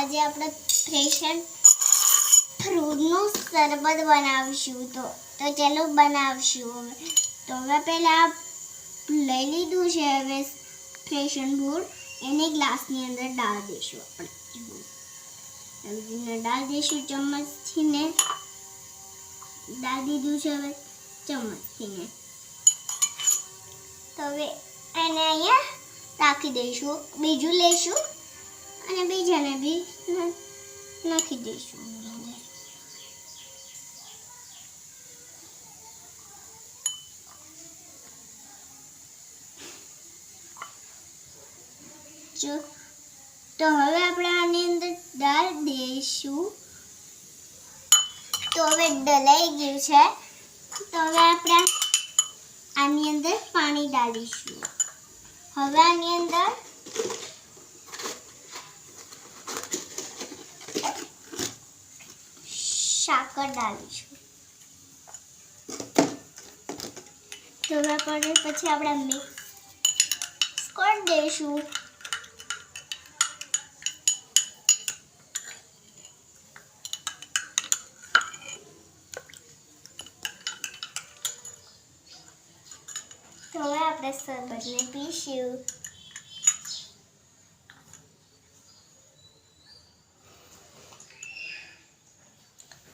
આજે આપણે ફ્રેશન ફ્રૂટનું શરબત બનાવીશું તો ચાલો બનાવશું હવે તો હવે પહેલાં લઈ લીધું છે હવે ફ્રેશન ફ્રૂટ એને ગ્લાસની અંદર ડાળ દઈશું આપણે ડાળ દઈશું ચમચથી ને ડાળ દીધું છે હવે ચમચથી ને તો હવે એને અહીંયા રાખી દઈશું બીજું લઈશું અને બીજાને બી નાખી દઈશું જો તો હવે આપણે આની અંદર દાળ દઈશું તો હવે ડલાઈ ગયું છે તો હવે આપણે આની અંદર પાણી ડાલીશું હવે આની અંદર સાકર ડાલીશું તો હવે પછી આપણે મિક્સ કરી દઈશું तो હવે આપણે શરબતને પીશું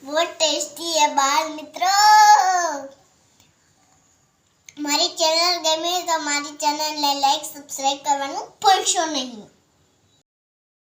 बहुत टेस्टी है बाल मित्रों हमारी चैनल गमे तो हमारी चैनल ने लाइक सब्सक्राइब करवाना भूलशो नहीं।